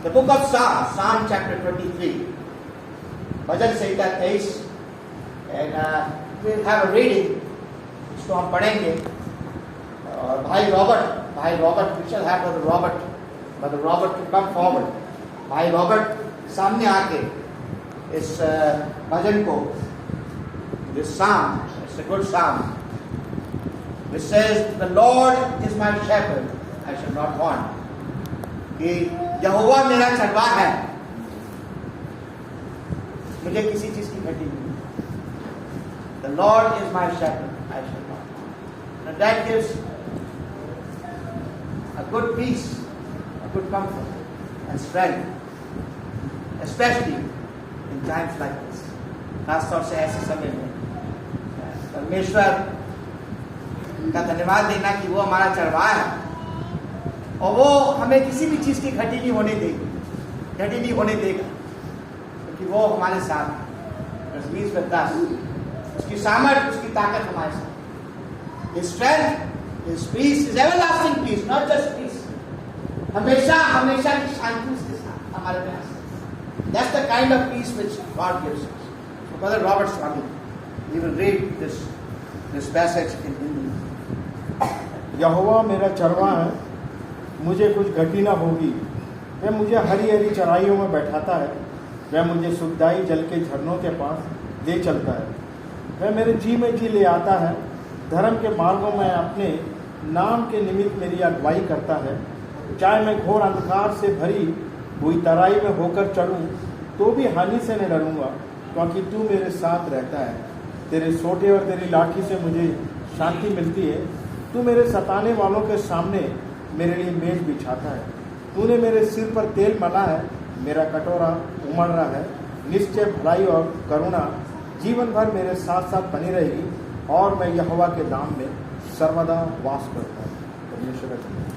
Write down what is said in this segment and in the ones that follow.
The book of Psalm, Psalm chapter 23. Bhajan Samhita 23, and we'll have a reading, इसको हम पढ़ेंगे. और भाई Robert, we shall have Brother Robert to come forward. भाई Robert सामने आके इस भजन को, this psalm, it's a good psalm. It says, the Lord is my shepherd, I shall not want. कि यहोवा मेरा चरवाहा है, मुझे किसी चीज की घटी नहीं. The Lord is my shepherd, I shall not want. And that gives a good peace, a good comfort and strength, especially in times like this. खास तौर से ऐसे समय में परमेश्वर का धन्यवाद देना कि वो हमारा चरवाहा है और वो हमें किसी भी चीज की घटी नहीं होने देगा, क्योंकि वो हमारे साथ है. उसकी सामर्थ, उसकी ताकत हमारे साथ. His strength, His peace, His everlasting peace, not just peace. हमेशा की शांति उसके साथ हमारे पास. That's the kind of peace which God gives us. So Brother Robert Swami, he will read this passage in Hindi. यहोवा मेरा चरवाहा है, मुझे कुछ घटी न होगी. वह मुझे हरी हरी चराइयों में बैठाता है, वह मुझे सुखदाई जल के झरनों के पास ले चलता है. वह मेरे जी में जी ले आता है, धर्म के मार्गों में अपने नाम के निमित्त मेरी अगुवाई करता है. चाहे मैं घोर अंधकार से भरी हुई तराई में होकर चलूं तो भी हानि से न डरूंगा, क्योंकि तू मेरे साथ रहता है. तेरे सोटे और तेरी लाठी से मुझे शांति मिलती है. तू मेरे सताने वालों के सामने मेरे लिए मेज बिछाता है. तूने मेरे सिर पर तेल मला है, मेरा कटोरा उमड़ रहा है. निश्चय भलाई और करुणा जीवन भर मेरे साथ साथ बनी रहेगी, और मैं यहोवा के धाम में सर्वदा वास करता हूँ. परमेश्वर का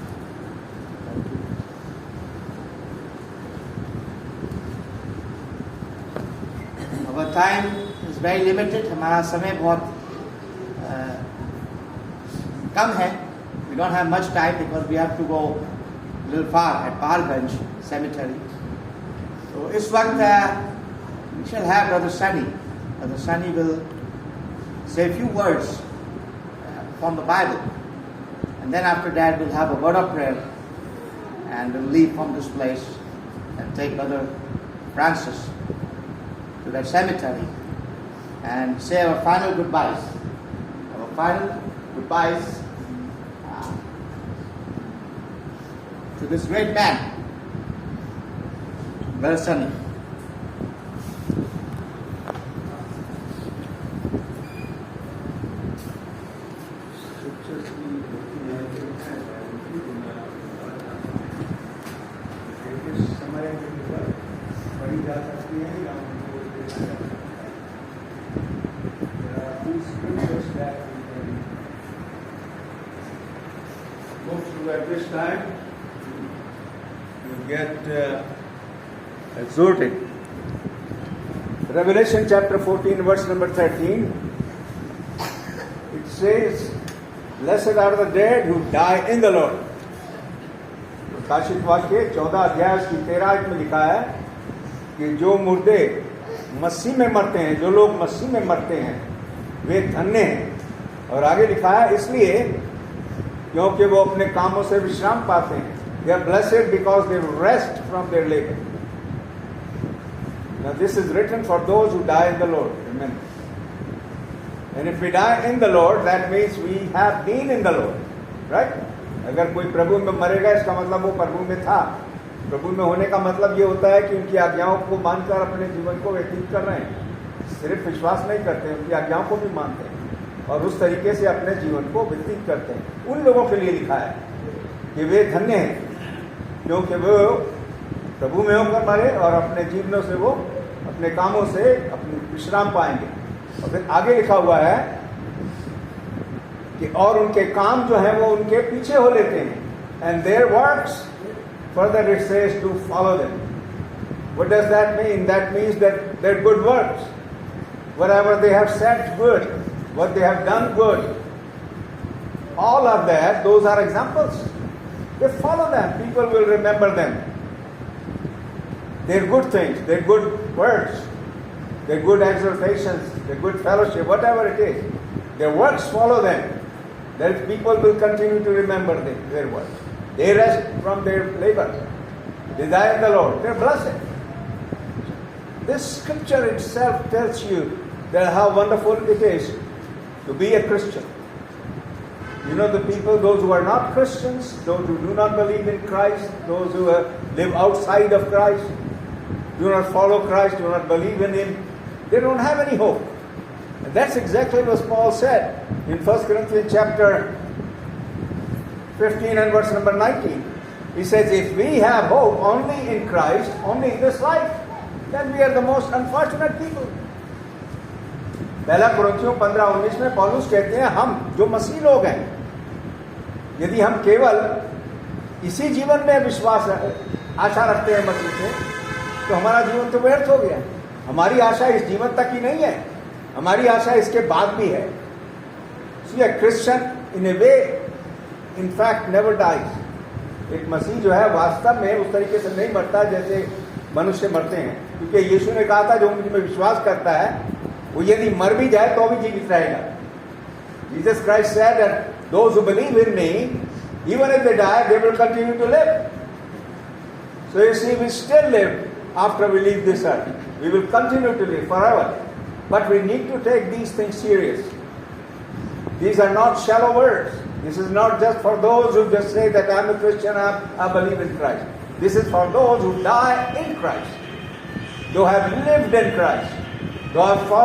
Our time is very limited. हमारा समय बहुत कम है. We don't have much time because we have to go a little far at Pahalganj Cemetery. So इस वक्त we shall have Brother Sunny. Brother Sunny will say a few words from the Bible, and then after that we'll have a word of prayer, and we'll leave from this place and take Brother Francis to that cemetery and say our final goodbyes. Our final goodbyes to this great man, Brother Sunny. At this time, you get exhorted. Revelation chapter 14, verse number 13. It says, "Blessed are the dead who die in the Lord." प्रकाशित वाक्य 14 अध्याय की 13 में लिखा है कि जो मुर्दे मसीह में मरते हैं, जो लोग मसीह में मरते हैं, वे धन्य हैं. और आगे लिखा है, इसलिए क्योंकि वो अपने कामों से विश्राम पाते हैं. They are blessed because they rest from their labor. Now this is written for those who die in the Lord. Amen. And if we die in the Lord, that means we have been in the Lord. Right? अगर कोई प्रभु में मरेगा, इसका मतलब वो प्रभु में था. प्रभु में होने का मतलब ये होता है कि उनकी आज्ञाओं को मानकर अपने जीवन को व्यतीत कर रहे हैं. सिर्फ विश्वास नहीं करते हैं, उनकी आज्ञाओं को भी मानते हैं और उस तरीके से अपने जीवन को व्यतीत करते हैं. उन लोगों के लिए लिखा है कि वे धन्य हैं, क्योंकि वो प्रभु में होकर मरे और अपने जीवनों से वो अपने कामों से अपने विश्राम पाएंगे. और फिर आगे लिखा हुआ है कि और उनके काम जो है वो उनके पीछे हो लेते हैं. And their works further it says to follow them. What does that mean? That means that their good works, whatever they have said good, what they have done good, all of that, those are examples. They follow them. People will remember them. their good things, their good words, their good exhortations, their good fellowship, whatever it is, their works follow them. Then people will continue to remember their works. They rest from their labor. Desire the Lord. They're blessed. This scripture itself tells you that how wonderful it is to be a Christian. You know, the people, those who are not Christians, those who do not believe in Christ, those who live outside of Christ, do not follow Christ, do not believe in Him, they don't have any hope. And that's exactly what Paul said in 1 Corinthians chapter 15 and verse number 19. He says, if we have hope only in Christ, only in this life, then we are the most unfortunate people. पहला कुरिन्थियों 15-19 में पौलुस कहते हैं, हम जो मसीह लोग हैं, यदि हम केवल इसी जीवन में विश्वास आशा रखते हैं मसीह से, तो हमारा जीवन तो व्यर्थ हो गया. हमारी आशा इस जीवन तक ही नहीं है, हमारी आशा इसके बाद भी है. So a Christian in a way, in fact, never dies. एक मसीह जो है वास्तव में उस तरीके से नहीं मरता जैसे मनुष्य मरते हैं, क्योंकि यीशु ने कहा था जो मुझ में विश्वास करता है वो यदि मर भी जाए तो भी जीवित रहेगा. Jesus Christ said that those who believe in me, even if they die, they will continue to live. So you see, we still live after we leave this earth. We will continue to live forever. But we need to take these things serious. These are not shallow words. This is not just for those who just say that I'm a Christian, I believe in Christ. This is for those who die in Christ, who have lived in Christ, who have followed